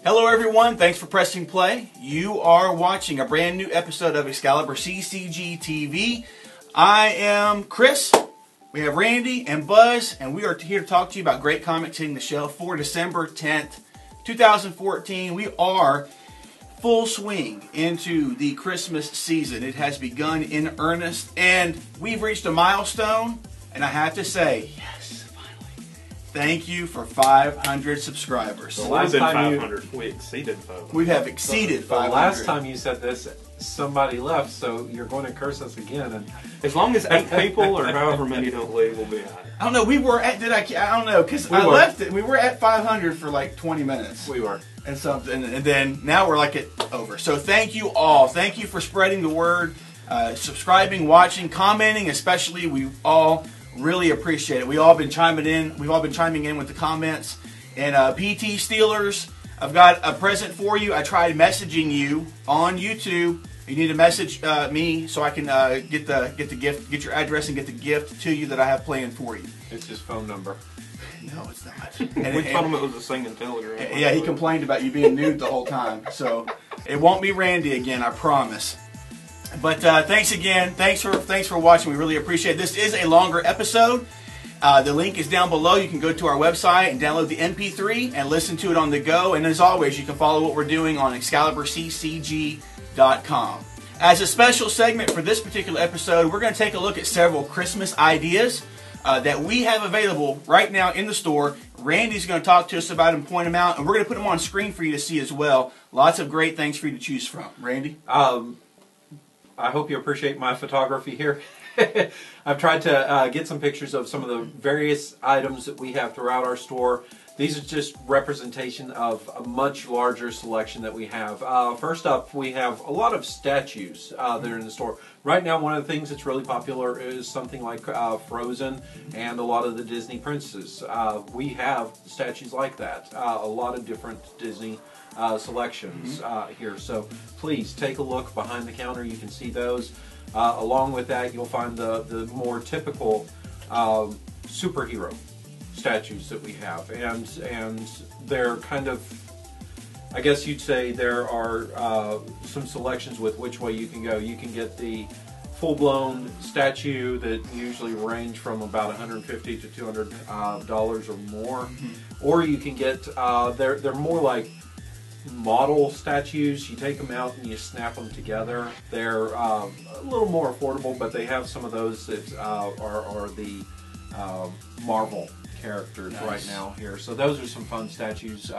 Hello everyone, thanks for pressing play. You are watching a brand new episode of ExcaliburCCGTV. I am Chris, we have Randy and Buzz, and we are here to talk to you about great comics hitting the shelf for December 10th, 2014. We are full swing into the Christmas season. It has begun in earnest, and we've reached a milestone, and I have to say, yes, finally, thank you for 500 subscribers. The last time 500, we exceeded 500. We have exceeded 500. The last time you said this, somebody left, so you're going to curse us again. And as long as 8 people or however many don't leave, we'll be all right. I don't know. We were at. I don't know, because I left it. We were at 500 for like 20 minutes. We were. And something, and then now we're like over. So thank you all. Thank you for spreading the word, subscribing, watching, commenting. Especially, we all really appreciate it. We've all been chiming in with the comments. And PT Steelers, I've got a present for you. I tried messaging you on YouTube. You need to message me so I can get the gift, get your address, and get the gift to you that I have planned for you. It's his phone number. No, it's not. We told him it was a singing telegram. Yeah, he complained about you being nude the whole time. So it won't be Randy again, I promise. But thanks again. Thanks for watching. We really appreciate it. This is a longer episode. The link is down below. You can go to our website and download the MP3 and listen to it on the go. And as always, you can follow what we're doing on ExcaliburCCG.com. As a special segment for this particular episode, we're going to take a look at several Christmas ideas that we have available right now in the store. Randy's going to talk to us about them, point them out, and we're going to put them on screen for you to see as well. Lots of great things for you to choose from. Randy? I hope you appreciate my photography here. I've tried to get some pictures of some of the various items that we have throughout our store. These are just representation of a much larger selection that we have. First up, we have a lot of statues that are in the store. Right now, one of the things that's really popular is something like Frozen and a lot of the Disney princesses. We have statues like that. A lot of different Disney selections here. So please take a look behind the counter. You can see those. Along with that, you'll find the more typical superhero statues that we have, and they're kind of, I guess you'd say there are some selections with which way you can go. You can get the full-blown statue that usually range from about $150 to $200 or more, or you can get they're more like model statues. You take them out and you snap them together. They're a little more affordable, but they have some of those that are the Marvel characters right now here. So those are some fun statues.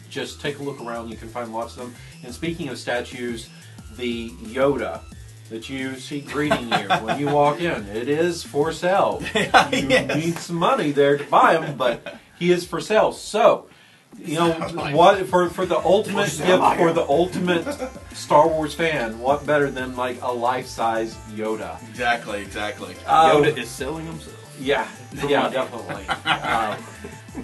Just take a look around. You can find lots of them. And speaking of statues, the Yoda that you see greeting you when you walk in, it is for sale. You need some money there to buy him, but he is for sale. So, you know what, for the ultimate gift for the ultimate Star Wars fan, what better than like a life-size Yoda? Exactly. Yoda is selling himself. Yeah, definitely.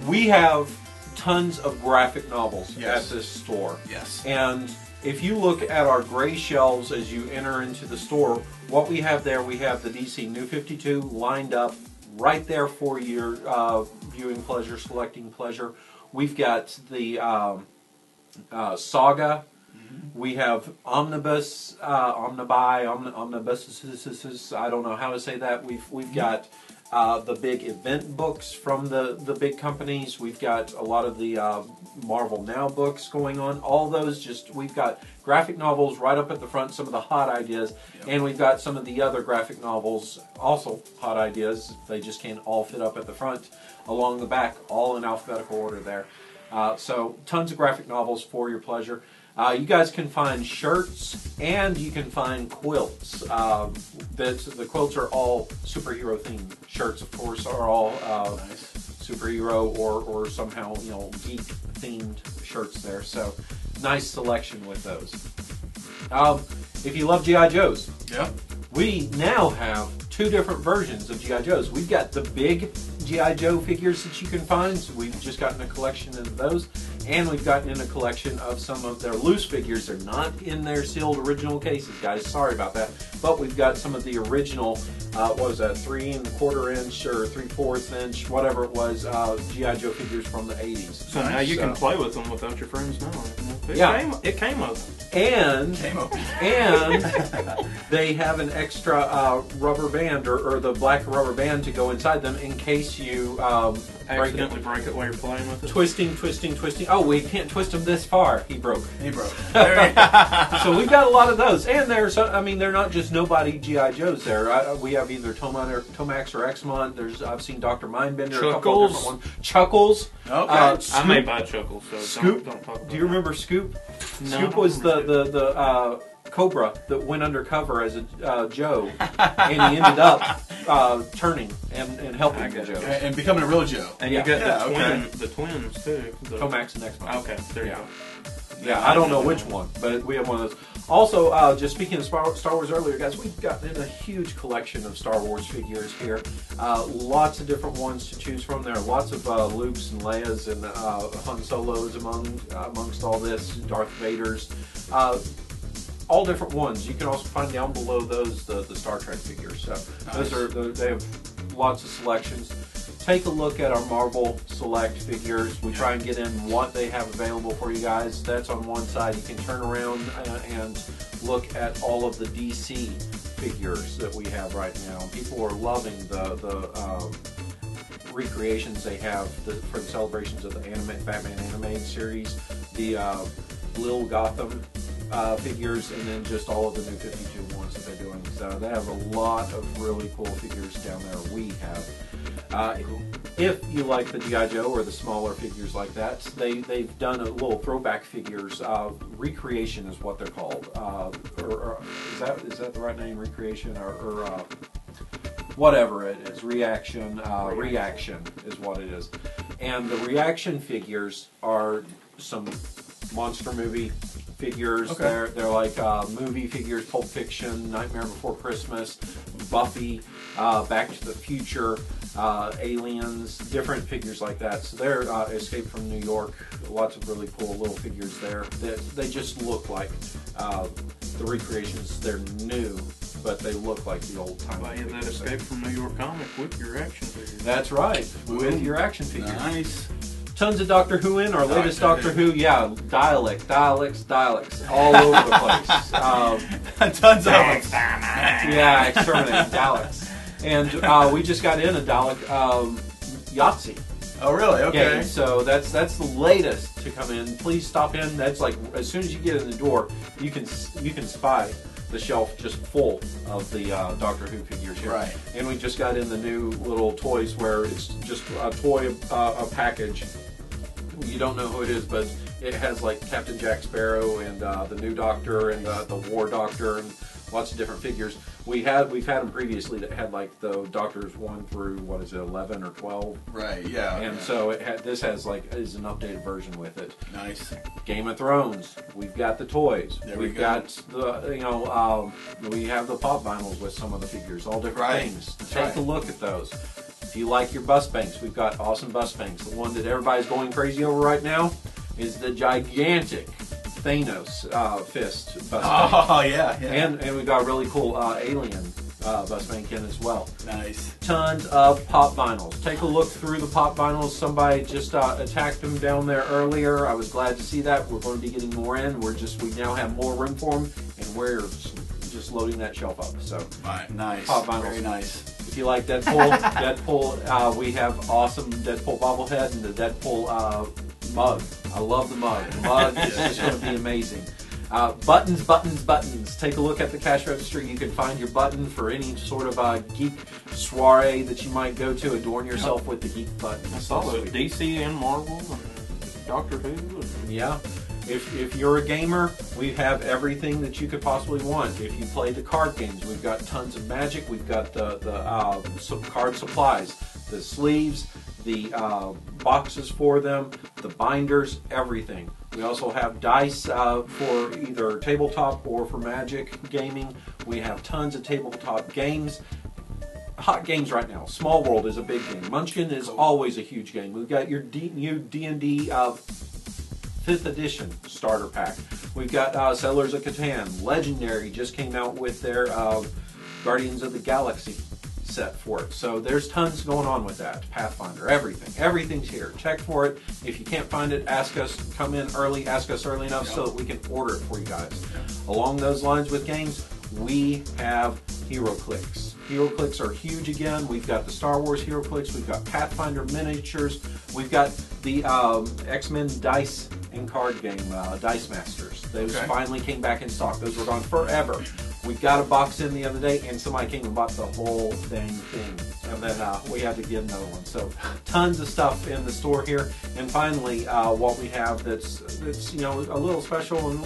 We have tons of graphic novels at this store. Yes. And if you look at our gray shelves as you enter into the store, what we have there, we have the DC New 52 lined up right there for your viewing pleasure, selecting pleasure. We've got the Saga. We have Omnibus, Omnibuses. I don't know how to say that. We've got the big event books from the big companies. We've got a lot of the Marvel Now books going on. All those we've got graphic novels right up at the front, some of the hot ideas, and we've got some of the other graphic novels, also hot ideas. They just can't all fit up at the front. Along the back, all in alphabetical order there. So tons of graphic novels for your pleasure. You guys can find shirts and you can find quilts. The quilts are all superhero themed. Shirts, of course, are all superhero or somehow geek themed shirts there. So nice selection with those. If you love G.I. Joes, we now have 2 different versions of G.I. Joes. We've got the big G.I. Joe figures that you can find. So we've just gotten a collection of those. And we've gotten in a collection of some of their loose figures. They're not in their sealed original cases, guys. Sorry about that. But we've got some of the original, what was that, 3 1/4 inch or 3/4 inch, whatever it was, G.I. Joe figures from the 80s. So now you can play with them without your friends knowing. It came open. And they have an extra rubber band or the black rubber band to go inside them in case you accidentally break it while you're playing with it. Twisting. Oh, we can't twist them this far. He broke. So we've got a lot of those, and there's, I mean, they're not just nobody G.I. Joes. There, we have either Tomax or Exmont. I've seen Dr. Mindbender. Chuckles. A couple of different ones. Chuckles. Okay. I may buy Chuckles. So Scoop. Don't talk about Do you remember Scoop? No, Scoop was the Cobra that went undercover as a Joe, and he ended up turning and helping the Joes. And becoming a real Joe. And you got the twins too. Tomax and Exmont. Okay, there you go. Yeah, I don't know which one, but we have one of those. Also, just speaking of Star Wars earlier, guys, we've gotten a huge collection of Star Wars figures here. Lots of different ones to choose from. There are lots of Lukes and Leias and Han Solos amongst all this, Darth Vaders. All different ones. You can also find down below those the Star Trek figures. So they have lots of selections. Take a look at our Marvel Select figures. We try and get in what they have available for you guys. That's on one side. You can turn around and look at all of the DC figures that we have right now. People are loving the recreations they have for the celebrations of the Batman animated series, the Lil Gotham figures, and then just all of the new 52 ones that they're doing. So they have a lot of really cool figures down there. We have. If you like the G.I. Joe or the smaller figures like that, they've done a little throwback figures. Recreation is what they're called. Or is that the right name? Recreation or whatever it is. Reaction is what it is. And the reaction figures are some monster movie figures. Okay. They're like movie figures, Pulp Fiction, Nightmare Before Christmas, Buffy, Back to the Future, Aliens, different figures like that. So they're Escape from New York. Lots of really cool little figures there. They just look like the recreations. They're new, but they look like the old time. Buy you that Escape from New York comic with your action figures. That's right, with your action figures. Nice. Tons of Doctor Who in our latest Doctor Who. Yeah, dialects all over the place. Tons of them. Yeah, exterminating Daleks. And we just got in a Dalek Yahtzee. Oh, really? Okay. Game. So that's the latest to come in. Please stop in. That's like as soon as you get in the door, you can spy the shelf just full of the Doctor Who figures here. Right. And we just got in the new little toys where it's just a toy, a package. You don't know who it is, but it has like Captain Jack Sparrow and the new Doctor and the War Doctor and lots of different figures. We've had them previously that had like the Doctors 1 through 11 or 12. Right. Yeah. And so this has is an updated version with it. Nice. Game of Thrones. We've got the toys. We've got the we have the pop vinyls with some of the figures, all different things. Take a look at those. If you like your bus banks, we've got awesome bus banks. The one that everybody's going crazy over right now is the gigantic Thanos fist bus bank. Oh yeah. And we've got a really cool alien bus bank in as well. Nice. Tons of pop vinyls. Take a look through the pop vinyls. Somebody just attacked them down there earlier. I was glad to see that. We're going to be getting more in. We now have more room for them, and we're just loading that shelf up. So nice. Pop vinyls. Very nice. If you like Deadpool, we have awesome Deadpool bobblehead and the Deadpool mug. I love the mug. The mug is just going to be amazing. Buttons. Take a look at the cash register. You can find your button for any sort of geek soiree that you might go to. Adorn yourself with the geek button. I saw those DC and Marvel and Doctor Who. Yeah. If you're a gamer, we have everything that you could possibly want. If you play the card games, we've got tons of Magic. We've got some card supplies, the sleeves, the boxes for them, the binders, everything. We also have dice for either tabletop or for Magic gaming. We have tons of tabletop games. Hot games right now. Small World is a big game. Munchkin is always a huge game. We've got your new D&D 5th edition starter pack. We've got Settlers of Catan. Legendary just came out with their Guardians of the Galaxy set for it. So there's tons going on with that. Pathfinder, everything. Everything's here. Check for it. If you can't find it, ask us. Come in early. Ask us early enough so that we can order it for you guys. Along those lines with games, we have HeroClix. HeroClix are huge again. We've got the Star Wars HeroClix. We've got Pathfinder miniatures. We've got the X-Men dice and card game, Dice Masters. Those finally came back in stock. Those were gone forever. We got a box in the other day, and somebody came and bought the whole dang thing. And then we had to get another one. So tons of stuff in the store here. And finally, what we have that's a little special and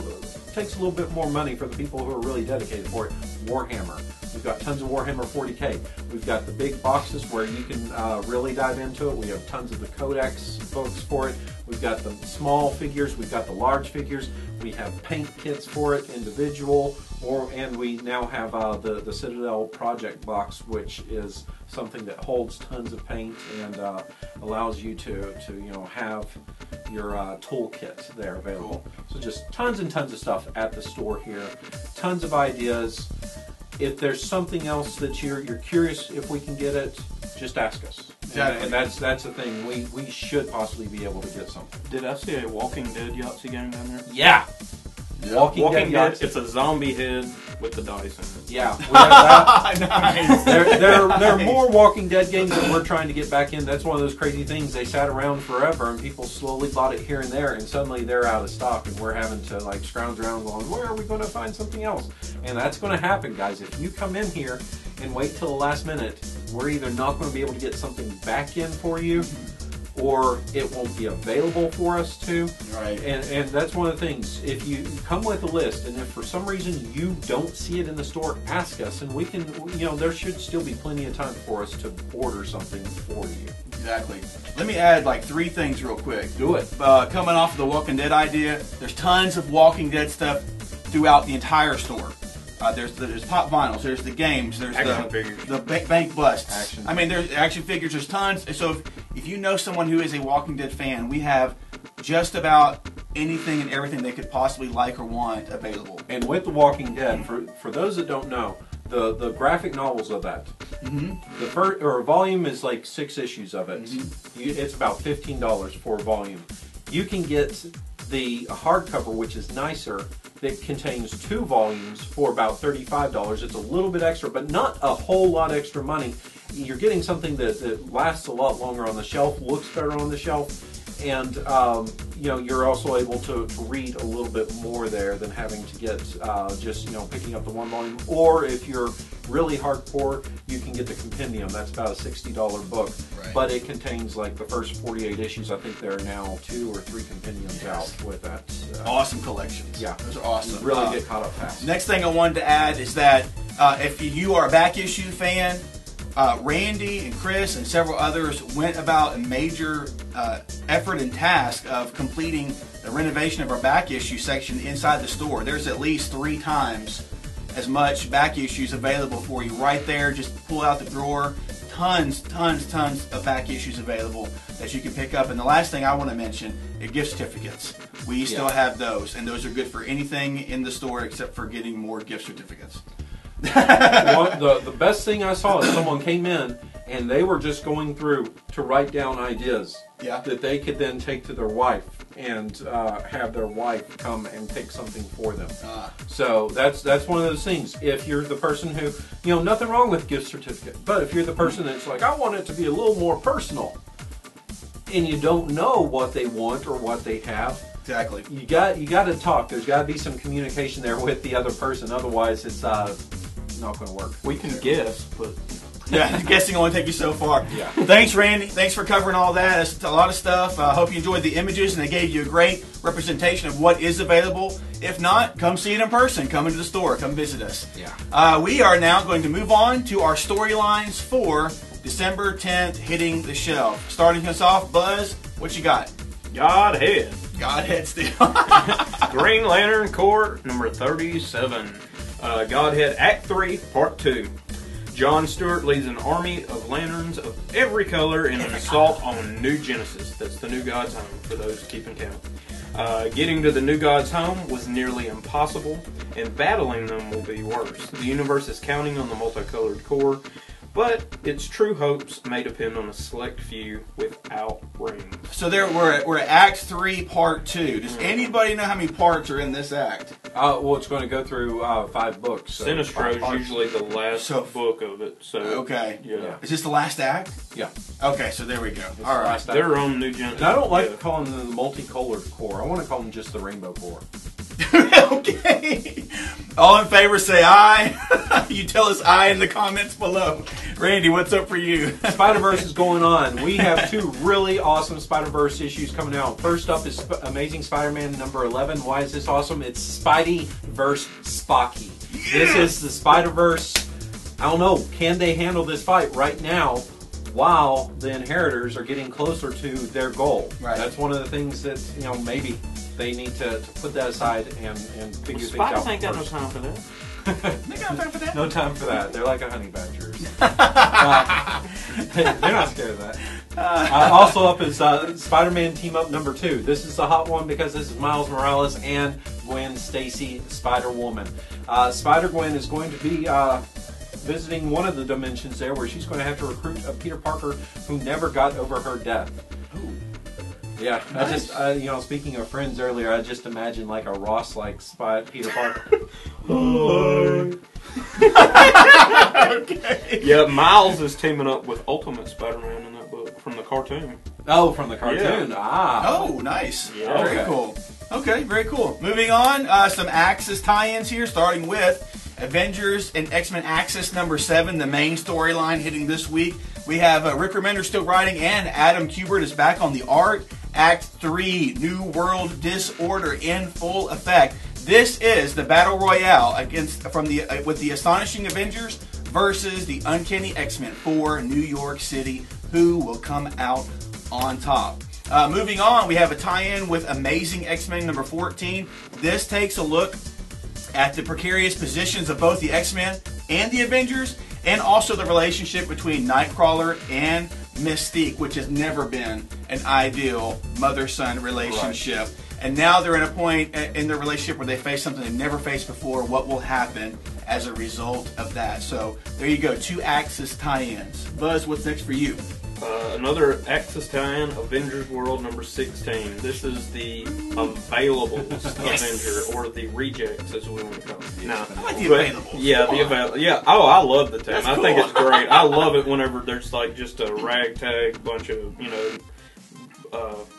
takes a little bit more money for the people who are really dedicated for it, Warhammer. We've got tons of Warhammer 40K. We've got the big boxes where you can really dive into it. We have tons of the Codex books for it. We've got the small figures. We've got the large figures. We have paint kits for it, individual, and we now have the Citadel Project box, which is something that holds tons of paint and allows you to have your toolkit there available. So just tons and tons of stuff at the store here. Tons of ideas. If there's something else that you're curious if we can get it, just ask us. Exactly. And that's the thing. We should possibly be able to get something. Did I see a Walking Dead Yahtzee game down there? Yeah. Walking Dead. It's a zombie head with the dice in it. Yeah. We have that. Nice. There are more Walking Dead games that we're trying to get back in. That's one of those crazy things. They sat around forever, and people slowly bought it here and there, and suddenly they're out of stock, and we're having to like scrounge around going, where are we going to find something else? And that's going to happen, guys. If you come in here and wait till the last minute, we're either not going to be able to get something back in for you, or it won't be available for us to. Right. And that's one of the things. If you come with a list, and if for some reason you don't see it in the store, ask us, and we can, there should still be plenty of time for us to order something for you. Exactly. Let me add like 3 things real quick. Do it. Coming off of the Walking Dead idea, there's tons of Walking Dead stuff throughout the entire store. There's pop vinyls, there's the games, there's the bank busts. Action. I mean, there's action figures, there's tons. So if you know someone who is a Walking Dead fan, we have just about anything and everything they could possibly like or want available. And with The Walking Dead, for those that don't know, the graphic novels of that, the first volume is like 6 issues of it. It's about $15 for a volume. You can get the hardcover, which is nicer, that contains 2 volumes for about $35. It's a little bit extra, but not a whole lot extra money. You're getting something that lasts a lot longer on the shelf, looks better on the shelf, and you're also able to read a little bit more there than having to get just picking up the 1 volume. Or if you're really hardcore, you can get the compendium. That's about a $60 book, but it contains like the first 48 issues. I think there are now 2 or 3 compendiums out with that. Awesome collections. Yeah, those are awesome. Really get caught up fast. Next thing I wanted to add is that if you are a back issue fan, Randy and Chris and several others went about a major effort and task of completing the renovation of our back issue section inside the store. There's at least 3 times as much back issues available for you right there. Just pull out the drawer. Tons of back issues available that you can pick up. And the last thing I want to mention is gift certificates. We still have those, and those are good for anything in the store except for getting more gift certificates. The best thing I saw is someone came in and they were just going through to write down ideas that they could then take to their wife and have their wife come and take something for them. So that's one of those things. If you're the person who, nothing wrong with gift certificate, but if you're the person that's like, I want it to be a little more personal, and you don't know what they want or what they have, exactly, you got to talk. There's got to be some communication there with the other person. Otherwise, it's not going to work. We can guess, but guessing only take you so far. Yeah. Thanks, Randy. Thanks for covering all that. It's a lot of stuff. I hope you enjoyed the images and they gave you a great representation of what is available. If not, come see it in person. Come into the store. Come visit us. Yeah. We are now going to move on to our storylines for December 10th hitting the shelf. Starting us off, Buzz, what you got? Godhead. Godhead still. Green Lantern Corps number 37. Godhead Act 3, Part 2. John Stewart leads an army of lanterns of every color in an assault on New Genesis. That's the new God's home, for those keeping count. Getting to the new god's home was nearly impossible, and battling them will be worse. The universe is counting on the multicolored core, but its true hopes may depend on a select few without rings. So we're at Act 3, Part 2. Does anybody know how many parts are in this act? Well, it's going to go through 5 books. So Sinestro is usually the last book of it. So okay. Yeah. Is this the last act? Yeah. Okay, so there we go. It's All the right. last act. Their own new gen. And I don't like calling them the multicolored core. I want to call them just the rainbow core. Okay. All in favor say aye. You tell us aye in the comments below. Randy, what's up for you? Spider-Verse is going on. We have 2 really awesome Spider-Verse issues coming out. First up is Amazing Spiderman number 11. Why is this awesome? It's Spidey versus Spocky. Yeah. This is the Spider-Verse. I don't know. Can they handle this fight right now while the Inheritors are getting closer to their goal? Right. That's one of the things that, maybe they need to put that aside and figure things out. Spiders ain't got no first. time for that. They got time for that? No time for that. They're like a honey badgers. They're not scared of that. Also up is Spider-Man Team Up number 2. This is the hot one because this is Miles Morales and Gwen Stacy, Spider-Woman. Spider-Gwen is going to be visiting one of the dimensions there where she's going to have to recruit a Peter Parker who never got over her death. Ooh. Yeah, Nice. I just, speaking of Friends earlier, I just imagined like a Ross-like Peter Parker. Okay. Yeah, Miles is teaming up with Ultimate Spider-Man in that book from the cartoon. Oh, from the cartoon. Yeah. Ah. Oh, nice. Yeah. Very Okay. cool. Okay, very cool. Moving on, some Axis tie-ins here, starting with Avengers and X-Men Axis number 7, the main storyline hitting this week. We have Rick Remender still writing, and Adam Kubert is back on the art. Act 3, New World Disorder in full effect. This is the battle royale with the Astonishing Avengers versus the Uncanny X-Men for New York City. Who will come out on top? Moving on, we have a tie-in with Amazing X-Men number 14. This takes a look at the precarious positions of both the X-Men and the Avengers, and also the relationship between Nightcrawler and Mystique, which has never been an ideal mother-son relationship. Right. And now they're at a point in their relationship where they face something they've never faced before. What will happen as a result of that? So there you go, 2 Axis tie-ins. Buzz, what's next for you? Another Axis tie-in, Avengers World number 16. This is the Availables Avenger, or the Rejects, as we want to call it. No, I like the Availables. Yeah, the Avail. Yeah. Oh, I love the team. That's I cool. think it's great. I love it whenever there's like just a ragtag bunch of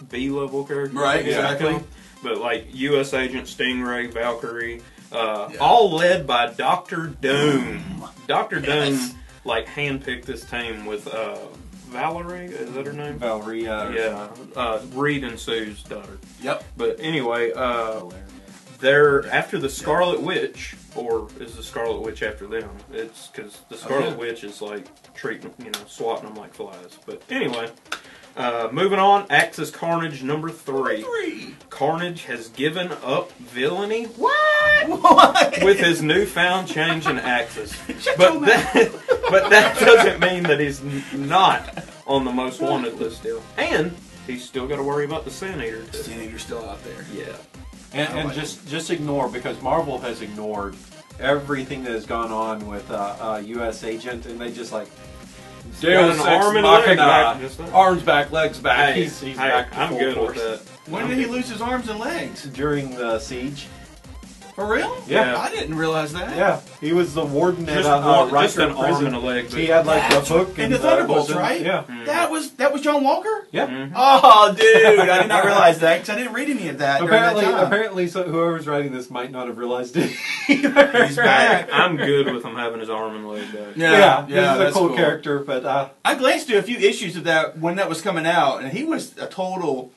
B-level characters. Right, exactly. But like U.S. Agent, Stingray, Valkyrie, all led by Doctor Doom. Doctor Doom handpicked this team with Valerie, is that her name? Valerie. Yeah, Reed and Sue's daughter. Yep. But anyway, they're after the Scarlet Witch, or is the Scarlet Witch after them? It's because the Scarlet Witch is like treating, swatting them like flies. But anyway, moving on, Axis Carnage number 3. Carnage has given up villainy. What? With his newfound change in Axis. But that doesn't mean that he's not on the most wanted list still. And he's still got to worry about the Sin Eater. Sin Eater's still out there. Yeah. And just ignore, because Marvel has ignored everything that has gone on with U.S. Agent, and they just like got an arm and leg back. Arms back, legs back. Hey, He's back to I'm full good force. with that. When did he lose his arms and legs? During the siege. For real? Yeah. I didn't realize that. Yeah, he was the warden at Just Riker an arm prison. and a leg. He had like the hook And the Thunderbolts, was in- right? Yeah. That was John Walker? Yeah. Mm-hmm. Oh, dude, I did not realize that because I didn't read any of that. Apparently, whoever's writing this might not have realized it either. He's back. I'm good with him having his arm and leg back. Yeah, this is a that's cool character, but I glanced through a few issues of that when that was coming out, and he was a total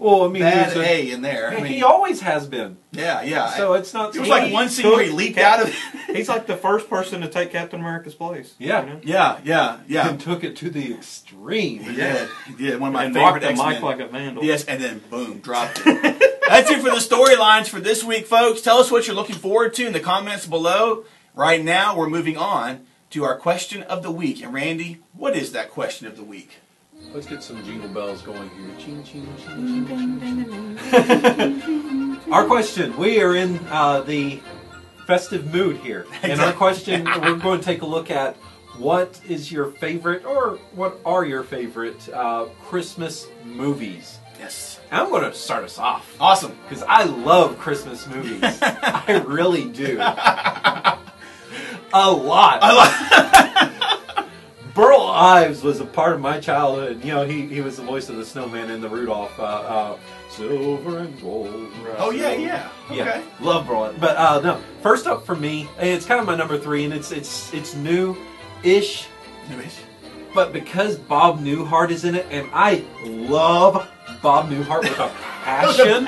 well, I mean, bad he was A in there. I mean, he always has been. yeah. So it's not. It was like one scene where he leaped out of it. He's like the first person to take Captain America's place. Yeah. Yeah. And took it to the extreme. He did. One of my And favorite dropped the X-Men. mic like a vandal. Yes, and then boom, dropped it. That's it for the storylines for this week, folks. Tell us what you're looking forward to in the comments below. Right now, we're moving on to our question of the week. And Randy, what is that question of the week? Let's get some jingle bells going here. Ching, ching, ching, ching, ching. Our question. We are in the festive mood here. And our question, we're going to take a look at what is your favorite, or what are your favorite Christmas movies? Yes. And I'm going to start us off. Awesome. Because I love Christmas movies. I really do. A lot. Burl Ives was a part of my childhood. You know, he was the voice of the snowman in the Rudolph Silver and Gold. Oh, yeah. Okay. Yeah, love Burl Ives. But no, first up for me, it's kind of my number 3, and it's new-ish. Newish. But because Bob Newhart is in it, and I love Bob Newhart with a passion.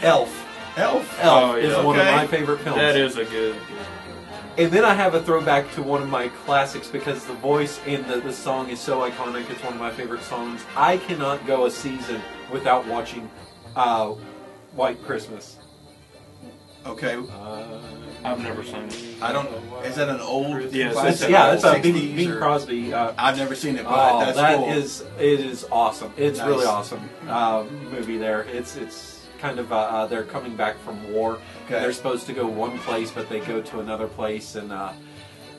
Elf Oh, is yeah. one of my favorite films. That is a good. And then I have a throwback to one of my classics because the voice in the song is so iconic. It's one of my favorite songs. I cannot go a season without watching White Christmas. Okay. I've never seen it. I don't. Is that an old? Yes, classic? It's a 60s Bing or- Crosby. I've never seen it, but that's that cool. it is awesome. It's Nice. really awesome movie there. It's kind of they're coming back from war. Okay. They're supposed to go one place, but they go to another place, and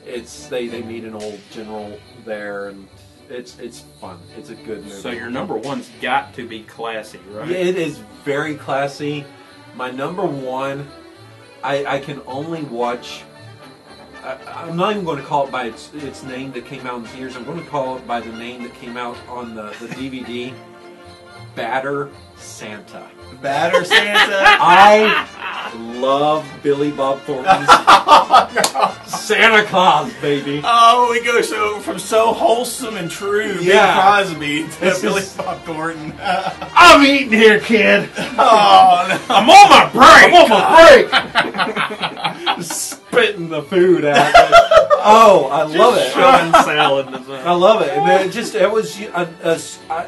they meet an old general there, and it's fun. It's a good movie. So your number one's got to be classy, right? Yeah, it is very classy. My number one, I can only watch. I'm not even going to call it by its name that came out in theaters. I'm going to call it by the name that came out on the DVD. Batter Santa. Batter Santa. I love Billy Bob Thornton's Santa Claus, baby. Oh, we go from so wholesome and true, Bing Crosby, to This Billy is- Bob Thornton. I'm eating here, kid. Oh, no. I'm on my break. I'm on my break. Spitting the food out. Oh, I love it. Shoving salad in his I love it. And then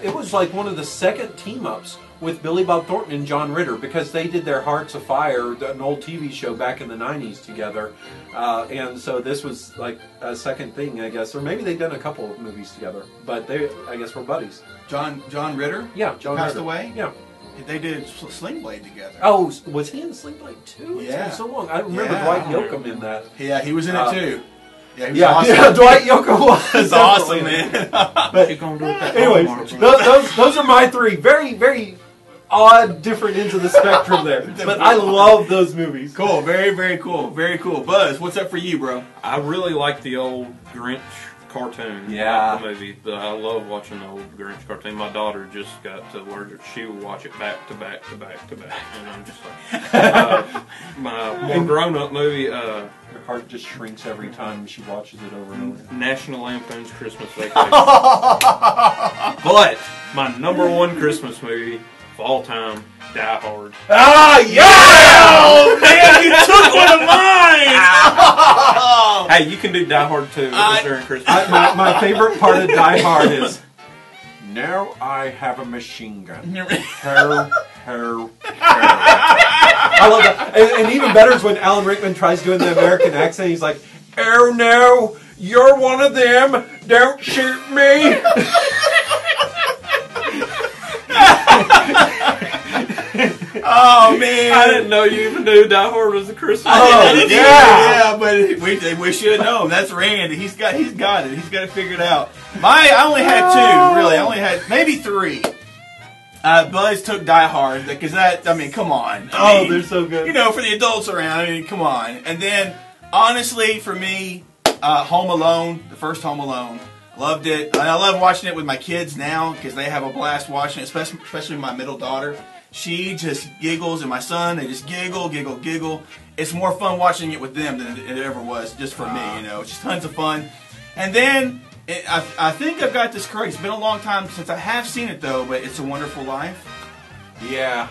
it was like one of the second team ups with Billy Bob Thornton and John Ritter, because they did their Hearts of Fire, an old TV show back in the 90s together. And so this was like a second thing, I guess. Or maybe they'd done a couple of movies together. But they, I guess, were buddies. John Ritter? Yeah, John Passed Ritter. away? Yeah. They did Sling Blade together. Oh, was he in Sling Blade too? It's Yeah. been so long. I remember Yeah. Dwight Yoakam in that. Yeah, he was in it too. Yeah, he was Yeah, awesome. yeah, Dwight Yoakam was. It was awesome, man. What you gonna do with that Anyways, Walmart, bro? those are my 3. Very, very odd, different ends of the spectrum there. But I love those movies. Cool, very, very cool. Very cool. Buzz, what's up for you, bro? I really like the old Grinch cartoon. Yeah. The movie. I love watching the old Grinch cartoon. My daughter just got to learn. She would watch it back to back to back to back, and I'm just like, my more grown-up movie, Her heart just shrinks every time she watches it over and over. National Lampoon's Christmas Vacation. But my number one Christmas movie of all time, Die Hard. Ah, yeah! Oh, man, you took one of mine! Hey, you can do Die Hard too during Christmas. My favorite part of Die Hard is, now I have a machine gun. Ho, ho, ho. I love that. And even better is when Alan Rickman tries doing the American accent. He's like, oh no, you're one of them. Don't shoot me. Oh, man. I didn't know you even knew Die Hard was a Christmas Oh, movie. Yeah, but we should know. That's Randy. He's got it. He's got it figured out. I only had 2, really. I only had maybe 3. Buzz took Die Hard because come on. I mean, they're so good. You know, for the adults around, come on. And then, honestly, for me, Home Alone, the first Home Alone, loved it. And I love watching it with my kids now because they have a blast watching it, especially my middle daughter. She just giggles, and my son, they just giggle. It's more fun watching it with them than it ever was just for me, you know. It's just tons of fun. And then, I think I've got this correct. It's been a long time since I have seen it, though, but It's a Wonderful Life. Yeah.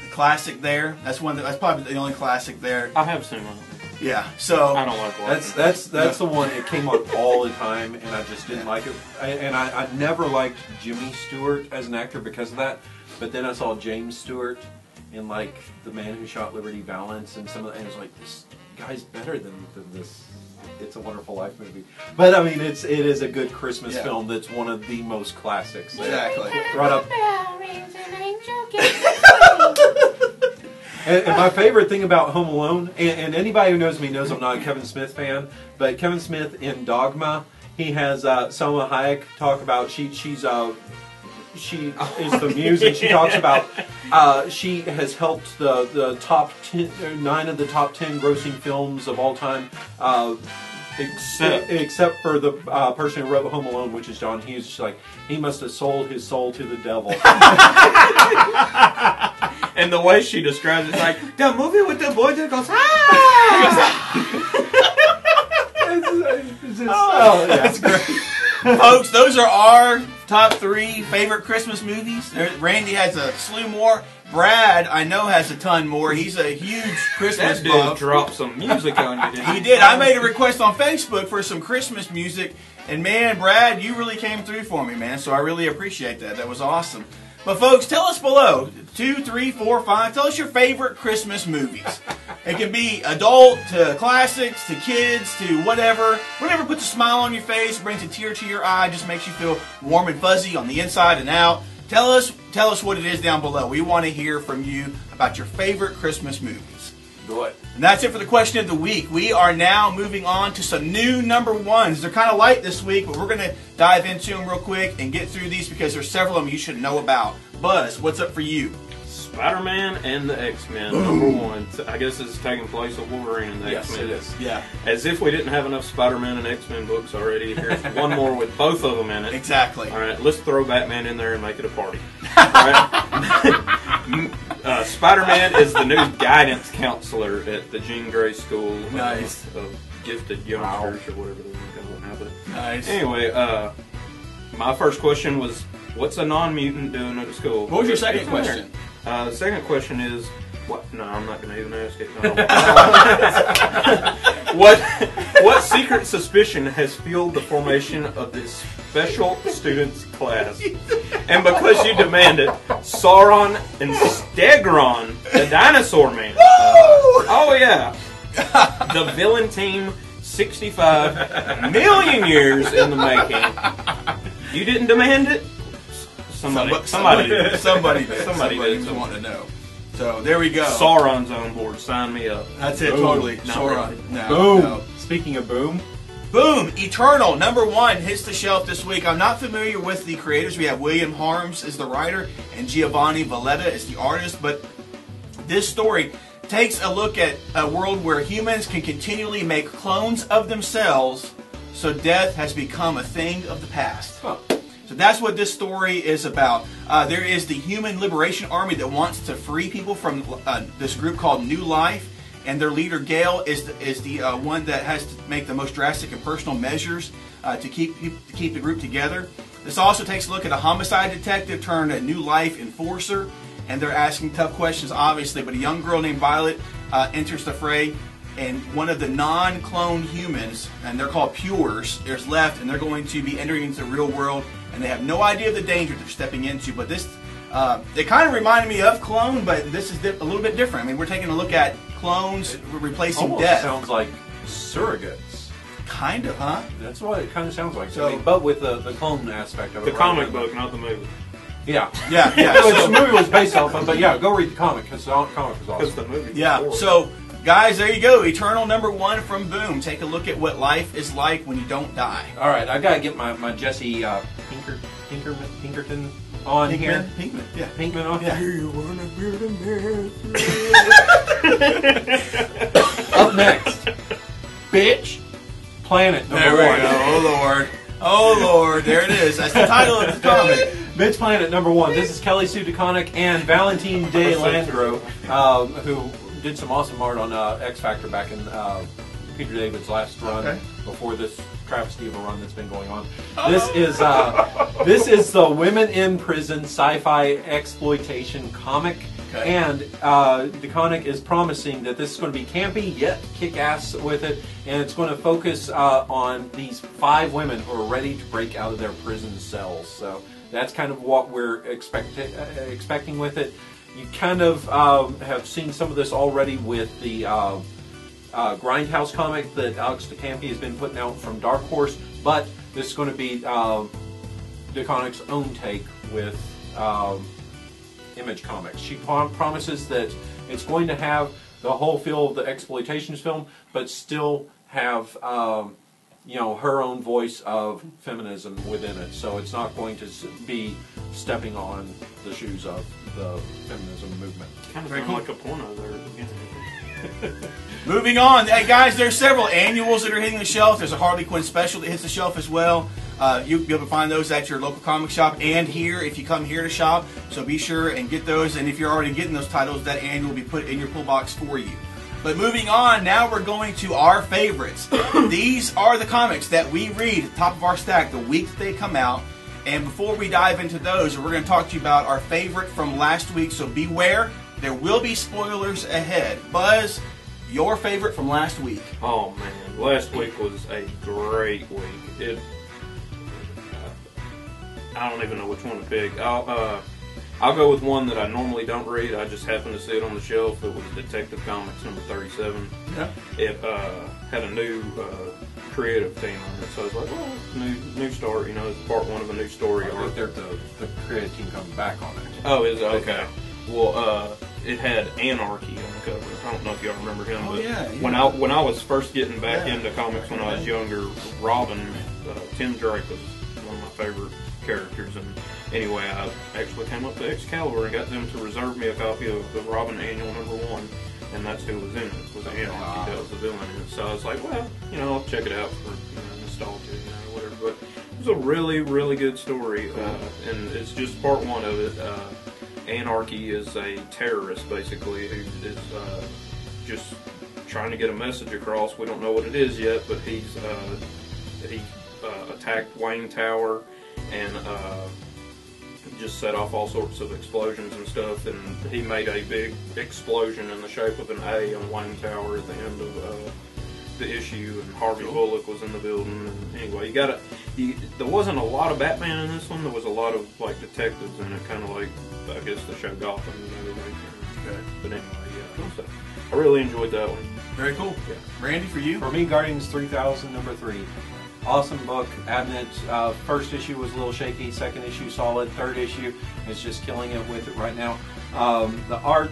The classic there. That's probably the only classic there. I have seen one. Yeah, so... I don't like watching. That's the one. It came on all the time, and I just didn't like it. I never liked Jimmy Stewart as an actor because of that. But then I saw James Stewart in like The Man Who Shot Liberty Valance and some of the, and it was like, this guys, better than this It's a Wonderful Life movie. But I mean, it is a good Christmas film that's one of the most classics. Exactly. Right up. And my favorite thing about Home Alone, and anybody who knows me knows I'm not a Kevin Smith fan, but Kevin Smith in Dogma, he has Selma Hayek talk about, she is the muse, and she talks about she has helped the top 9 of the top 10 grossing films of all time, except for the person who wrote Home Alone, which is John Hughes. She's like, he must have sold his soul to the devil. And the way she describes it's like, the movie with the boy that goes, That's great. Folks, those are our top 3 favorite Christmas movies. Randy has a slew more. Brad, I know, has a ton more. He's a huge Christmas buff. That dude dropped some music on you, didn't he? He did. I made a request on Facebook for some Christmas music, and man, Brad, you really came through for me, man, so I really appreciate that. That was awesome. But folks, tell us below, 2, 3, 4, 5, tell us your favorite Christmas movies. It can be adult to classics to kids to whatever puts a smile on your face, brings a tear to your eye, just makes you feel warm and fuzzy on the inside and out. Tell us what it is down below. We want to hear from you about your favorite Christmas movies. Good. And that's it for the question of the week. We are now moving on to some new number ones. They're kind of light this week, but we're going to dive into them real quick and get through these because there's several of them you should know about. Buzz, what's up for you? Spiderman and the X-Men, number 1. I guess it's taking place of Wolverine and the X-Men. Yes, it is. Yeah. As if we didn't have enough Spider-Man and X-Men books already. Here's one more with both of them in it. Exactly. All right, let's throw Batman in there and make it a party. All right? Spider-Man is the new guidance counselor at the Jean Grey School of Gifted Youngsters, or whatever they want to call it now. But nice. Anyway, my first question was, what's a non-mutant doing at school? What was your second question? The second question is, what? No, I'm not going to even ask it. What secret suspicion has fueled the formation of this special students class? And because you demand it, Sauron and Stegron, the dinosaur man. Oh yeah, the villain team, 65 million years in the making. You didn't demand it. Somebody did. Somebody did want to know. So there we go. Sauron's on board. Sign me up. That's it. Boom. Totally. Not Sauron. really. No. Boom. No. Speaking of boom. Boom. Eternal, number 1, hits the shelf this week. I'm not familiar with the creators. We have William Harms as the writer and Giovanni Valletta as the artist. But this story takes a look at a world where humans can continually make clones of themselves, so death has become a thing of the past. Huh. So that's what this story is about. There is the Human Liberation Army that wants to free people from this group called New Life, and their leader Gale is the one that has to make the most drastic and personal measures to keep the group together. This also takes a look at a homicide detective turned a New Life enforcer, and they're asking tough questions, obviously. But a young girl named Violet enters the fray. And one of the non-cloned humans, and they're called Pures, is left, and they're going to be entering into the real world, and they have no idea of the danger they're stepping into. But this, it kind of reminded me of Clone, but this is a little bit different. I mean, we're taking a look at clones replacing Almost death. Sounds like surrogates. Kind of, huh? That's what it kind of sounds like. So- I mean, but with the clone aspect of it. The comic book, not the movie. Yeah. Yeah, yeah. Which So- the movie was based off of, but yeah, go read the comic because the comic was Because awesome. the movie. Yeah, so guys, there you go. Eternal number 1 from Boom. Take a look at what life is like when you don't die. All right, I gotta get my Jesse Pinkerton on here. Pinkman, yeah. Pinkman on. Yeah. You wanna build a nest? Up next, bitch. Planet number There we 1. go. Oh, Lord. Oh, Lord. There it is. That's the title of the comic. Bitch Planet number 1. This is Kelly Sue DeConnick and Valentine De Landro, who did some awesome art on X Factor back in Peter David's last run before this travesty of a run that's been going on. This is the Women in Prison sci-fi exploitation comic. Okay. And DeConnick is promising that this is going to be campy yet kick-ass with it, and it's going to focus on these 5 women who are ready to break out of their prison cells. So that's kind of what we're expecting with it. You kind of have seen some of this already with the Grindhouse comic that Alex DeCampi has been putting out from Dark Horse, but this is going to be DeConic's own take with Image Comics. She promises that it's going to have the whole feel of the exploitations film, but still have her own voice of feminism within it. So it's not going to be stepping on the shoes of the feminism movement. Kind of sound like a porno there at the beginning. Moving on, hey guys, there's several annuals that are hitting the shelf. There's a Harley Quinn special that hits the shelf as well. You'll be able to find those at your local comic shop and here if you come here to shop. So be sure and get those. And if you're already getting those titles, that annual will be put in your pull box for you. But moving on, now we're going to our favorites. These are the comics that we read at the top of our stack the week that they come out. And before we dive into those, we're going to talk to you about our favorite from last week. So beware, there will be spoilers ahead. Buzz, your favorite from last week? Oh man, last week was a great week. I don't even know which one to pick. I'll go with one that I normally don't read. I just happened to see it on the shelf. It was Detective Comics number 37. Yeah. It had a new creative team on it, so I was like, well, new story. It's part one of a new story arc. The creative team comes back on it. Oh, is it? Okay. Well, it had Anarchy on the cover. I don't know if y'all remember him, but when I was first getting back into comics when I was younger, Robin, Tim Drake was one of my favorite characters, and anyway, I actually came up to Excalibur and got them to reserve me a copy of the Robin Annual number 1, and that's who was in it. Was Anarchy. That was the villain in it. So I was like, well, I'll check it out for nostalgia, whatever. But it was a really, really good story, and it's just part one of it. Anarchy is a terrorist, basically, who is just trying to get a message across. We don't know what it is yet, but he attacked Wayne Tower and just set off all sorts of explosions and stuff, and he made a big explosion in the shape of an A on Wayne Tower at the end of the issue, and Harvey Bullock was in the building. And anyway, there wasn't a lot of Batman in this one. There was a lot of detectives in it, kind of like I guess the show Gotham and everything. Okay. But anyway, cool stuff. I really enjoyed that one. Very cool. Yeah. Randy, for you? For me, Guardians 3000 number 3. Awesome book. Admit, first issue was a little shaky. Second issue solid. Third issue is just killing it with it right now. The art,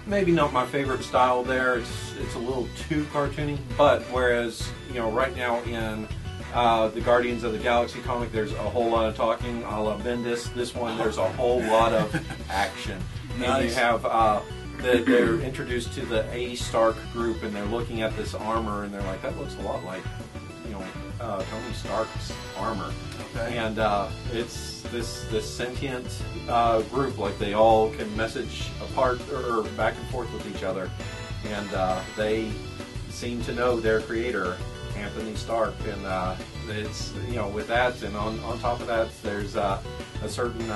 maybe not my favorite style there. It's a little too cartoony. But whereas right now in the Guardians of the Galaxy comic, there's a whole lot of talking. A la Bendis. This one, there's a whole lot of action. Nice. And you have they're introduced to the A Stark group, and they're looking at this armor, and they're like, that looks a lot like Tony Stark's armor. Okay. And it's this sentient group, like they all can message apart or back and forth with each other, and they seem to know their creator, Anthony Stark, and it's with that, and on top of that, there's a certain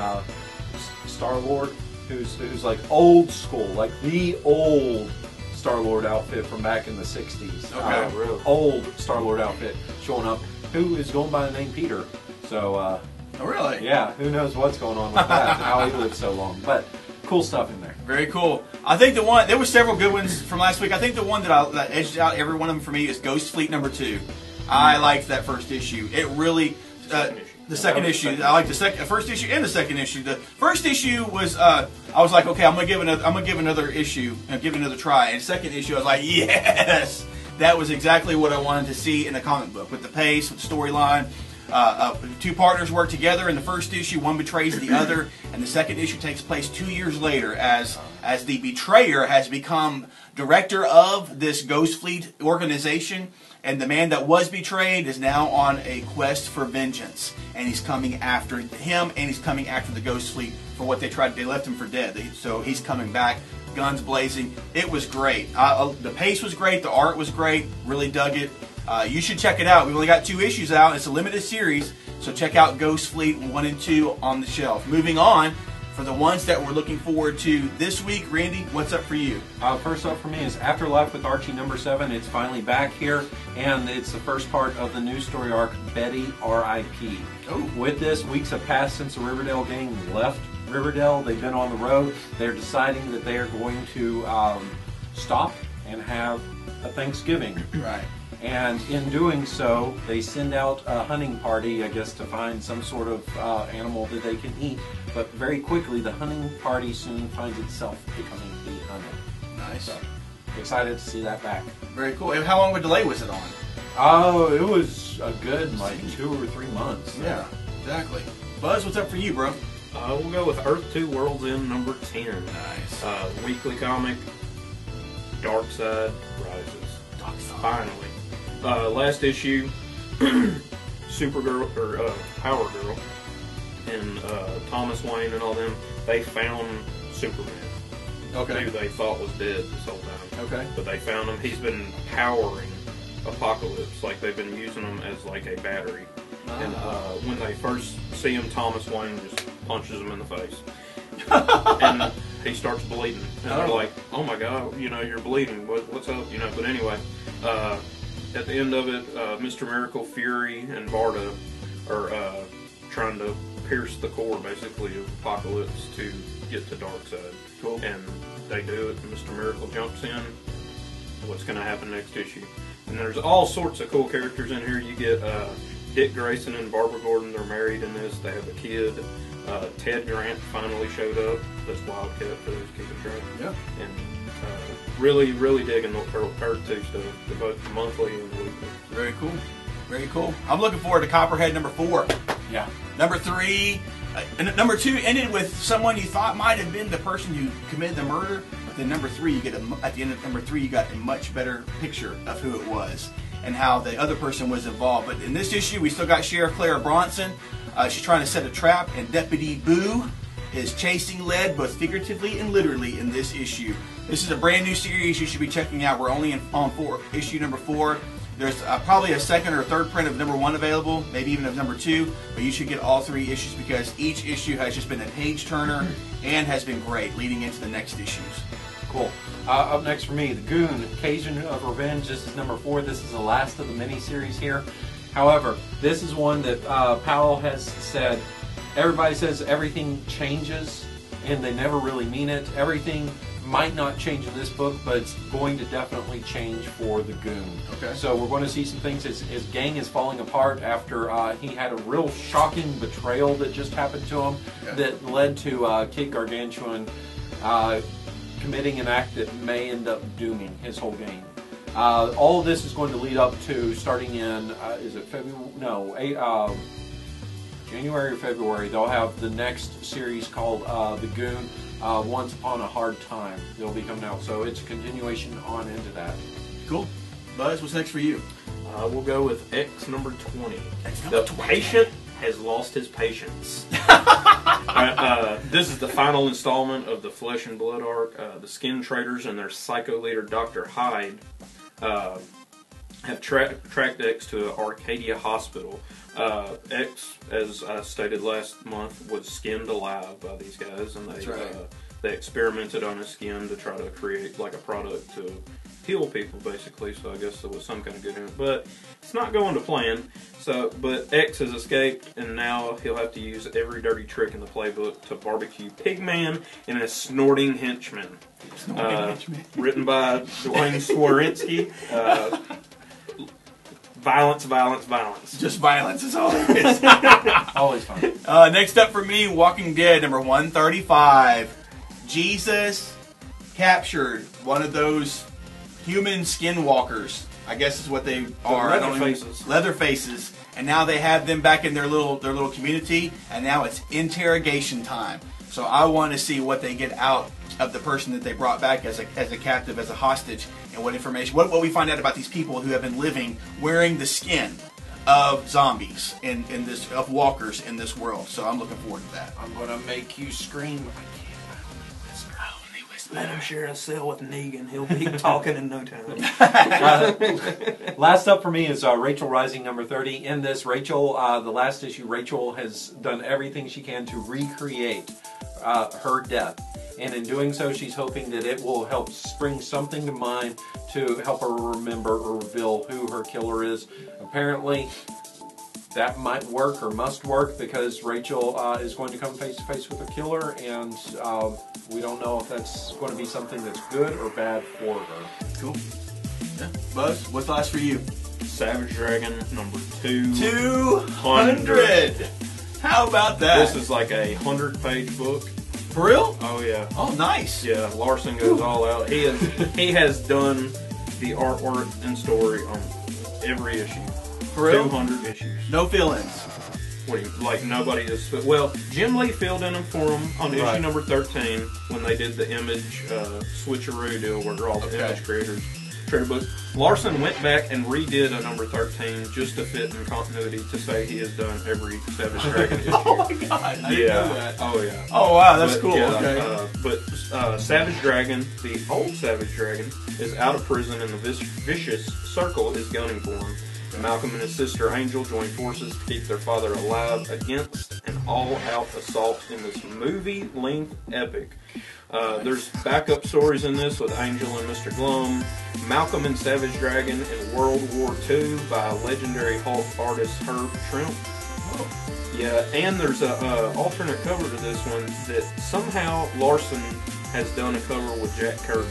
Star-Lord who's like old school, like the old Star-Lord outfit from back in the 60s. Okay, really? Old Star-Lord outfit showing up, who is going by the name Peter. So, oh, really? yeah, who knows what's going on with that, how he lived so long. But cool stuff in there. Very cool. I think there were several good ones from last week. I think the one that edged out every one of them for me is Ghost Fleet number 2. I liked that first issue. It really... the second issue. I like the first issue and the second issue. The first issue was I was like, okay, I'm gonna give another issue and give it another try. And second issue, I was like, yes, that was exactly what I wanted to see in a comic book, with the pace, with the storyline. Two partners work together in the first issue. One betrays the other, and the second issue takes place 2 years later as the betrayer has become director of this Ghost Fleet organization. And the man that was betrayed is now on a quest for vengeance. And he's coming after him, and he's coming after the Ghost Fleet for what they tried. They left him for dead. So he's coming back, guns blazing. It was great. The pace was great. The art was great. Really dug it. You should check it out. We've only got 2 issues out. It's a limited series. So check out Ghost Fleet 1 and 2 on the shelf. Moving on. For the ones that we're looking forward to this week, Randy, what's up for you? First up for me is Afterlife with Archie number 7. It's finally back here, and it's the first part of the new story arc, Betty R.I.P. Oh. With this, weeks have passed since the Riverdale gang left Riverdale. They've been on the road. They're deciding that they are going to stop and have a Thanksgiving. Right. And in doing so, they send out a hunting party, I guess, to find some sort of animal that they can eat. But very quickly, the hunting party soon finds itself becoming the hunted. Nice. So, excited to see that back. Very cool. And how long of a delay was it on? Oh, it was a good, 2 or 3 months. Yeah, exactly. Buzz, what's up for you, bro? We'll go with Earth 2 Worlds End number 10. Nice. Weekly comic, Darkseid Rises. Darkseid. Finally. Last issue, Supergirl, or Power Girl, and Thomas Wayne and all them, they found Superman. Okay. Who they thought was dead this whole time. Okay. But they found him. He's been powering Apocalypse. Like, they've been using him as like a battery. And when they first see him, Thomas Wayne just punches him in the face. And he starts bleeding. And they're like, oh my god, you know, you're bleeding. What's up? You know, but anyway, at the end of it, Mr. Miracle, Fury, and Varda are trying to pierce the core, basically, of Apocalypse to get to Darkseid. Cool. And they do it, and Mr. Miracle jumps in. What's going to happen next issue? And there's all sorts of cool characters in here. You get Dick Grayson and Barbara Gordon. They're married in this. They have a kid. Ted Grant finally showed up. That's Wildcat for those keeping track. Yeah. And really, really digging the Earth 2 stuff, both the monthly and the weekly. Very cool. Very cool. I'm looking forward to Copperhead number 4. Yeah. Number 3. And number 2 ended with someone you thought might have been the person who committed the murder. But then number 3, you get at the end of number 3, you got a much better picture of who it was and how the other person was involved. But in this issue, we still got Sheriff Clara Bronson. She's trying to set a trap, and Deputy Boo is chasing lead, both figuratively and literally, in this issue. This is a brand new series you should be checking out. We're only on issue number 4. There's probably a second or third print of number 1 available, maybe even of number 2, but you should get all 3 issues because each issue has just been a page turner and has been great leading into the next issues. Cool. Up next for me, the Goon, Occasion of Revenge. This is number 4. This is the last of the mini-series here. However, this is one that Powell has said, everybody says everything changes, and they never really mean it. Everything might not change in this book, but it's going to definitely change for the Goon. Okay. So we're going to see some things. His gang is falling apart after he had a real shocking betrayal that just happened to him that led to Kid Gargantuan committing an act that may end up dooming his whole gang. All of this is going to lead up to starting in, is it February? No, January or February. They'll have the next series called The Goon, Once Upon a Hard Time. They'll be coming out. So it's a continuation on into that. Cool. Buzz, what's next for you? We'll go with X number 20. Number the 20. patient has lost his patience. This is the final installment of the Flesh and Blood arc. The Skin Traders and their psycho leader, Dr. Hyde, have tracked X to Arcadia Hospital. X, as I stated last month, was skinned alive by these guys, and they experimented on his skin to try to create like a product to heal people, basically. So I guess there was some kind of good in it, but it's not going to plan. So, but X has escaped, and now he'll have to use every dirty trick in the playbook to barbecue Pigman and a snorting henchman. Written by Dwayne Swarinski. Violence, violence, violence. Just violence is all it is. Always fun. Next up for me, Walking Dead, number 135. Jesus captured one of those human skinwalkers. I guess is what they are. Leather faces. And now they have them back in their little community, and now it's interrogation time. So I want to see what they get out of the person that they brought back as a captive, as a hostage, and what information, what we find out about these people who have been living wearing the skin of zombies in this, of walkers in this world. So I'm looking forward to that. I'm gonna make you scream. Let him share a cell with Negan. He'll be talking in no time. Last up for me is Rachel Rising number 30. In this, Rachel, the last issue, Rachel has done everything she can to recreate her death. And in doing so, she's hoping that it will help spring something to mind to help her remember or reveal who her killer is. Apparently, that might work or must work because Rachel is going to come face to face with a killer, and we don't know if that's going to be something that's good or bad for her. Cool. Yeah. Buzz, what's last for you? Savage Dragon number 200. 200. How about that? This is like a 100-page book. For real? Oh yeah. Oh, nice. Yeah, Larson goes all out. He has done the artwork and story on every issue. For real? 200 issues. No fill-ins. What do you, like nobody is. Well, Jim Lee filled in them for him on issue number 13 when they did the image switcheroo deal where all the image creators traded books. Larson went back and redid a number 13 just to fit in continuity to say he has done every Savage Dragon issue. Oh my god! I didn't know that. Oh yeah. Oh wow, that's But, cool. yeah, Okay. But Savage Dragon, the old Savage Dragon, is out of prison and the vicious circle is gunning for him. Malcolm and his sister Angel join forces to keep their father alive against an all-out assault in this movie-length epic. There's backup stories in this with Angel and Mr. Glum, Malcolm and Savage Dragon in World War II by legendary Hulk artist Herb Trimp. Oh. Yeah, and there's a alternate cover to this one that somehow Larson has done a cover with Jack Kirby.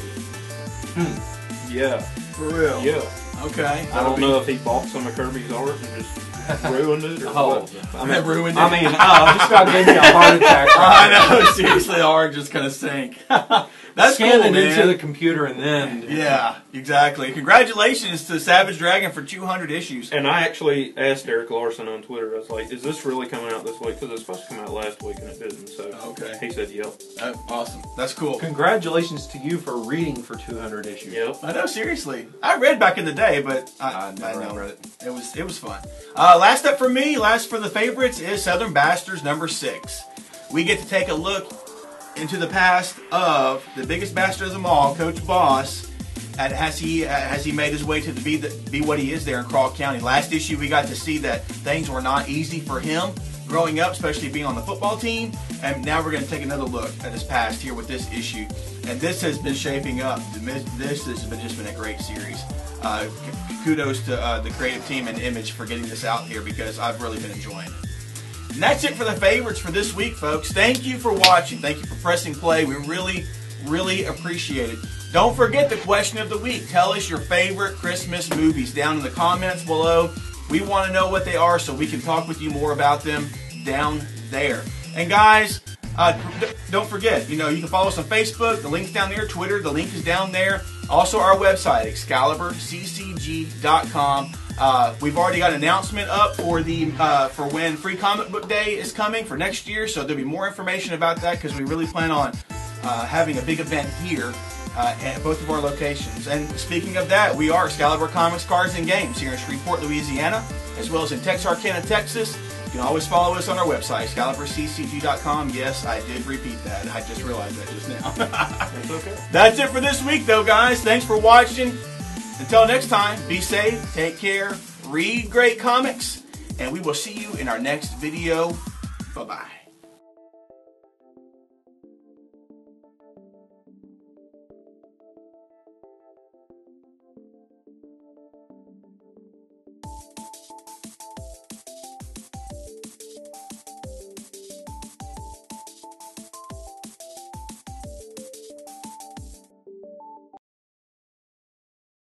Yeah. For real? Yeah. Okay. I don't know if he bought some of Kirby's art and just ruined it or what. I mean, ruined it. I mean, just about gave me a heart attack. I know. Seriously, the heart just kind of sank. That's Scan cool, it man. into the computer and then... Yeah, exactly. Congratulations to Savage Dragon for 200 issues. And I actually asked Eric Larson on Twitter, I was like, is this really coming out this week? Because it's supposed to come out last week and it didn't. So Okay. he said, yep. Awesome. That's cool. Congratulations to you for reading for 200 issues. Yep. I know, seriously. I read back in the day, but I never know. read it. It was fun. Last up for me, last for the favorites, is Southern Bastards number 6. We get to take a look into the past of the biggest bastard of them all, Coach Boss, and has he made his way to be what he is there in Craw County. Last issue, we got to see that things were not easy for him growing up, especially being on the football team. And now we're going to take another look at his past here with this issue. And this has been shaping up. This has just been a great series. Kudos to the creative team and Image for getting this out here because I've really been enjoying it. And that's it for the favorites for this week, folks. Thank you for watching. Thank you for pressing play. We really, really appreciate it. Don't forget the question of the week. Tell us your favorite Christmas movies down in the comments below. We want to know what they are so we can talk with you more about them down there. And guys, don't forget, you can follow us on Facebook. The link's down there. Twitter, the link is down there. Also our website, ExcaliburCCG.com. We've already got an announcement up for for when Free Comic Book Day is coming for next year, so there'll be more information about that because we really plan on having a big event here at both of our locations. And speaking of that, we are Excalibur Comics, Cards, and Games here in Shreveport, Louisiana, as well as in Texarkana, Texas. You can always follow us on our website, ExcaliburCCG.com. Yes, I did repeat that. I just realized that just now. That's okay. That's it for this week, though, guys. Thanks for watching. Until next time, be safe, take care, read great comics, and we will see you in our next video. Bye-bye.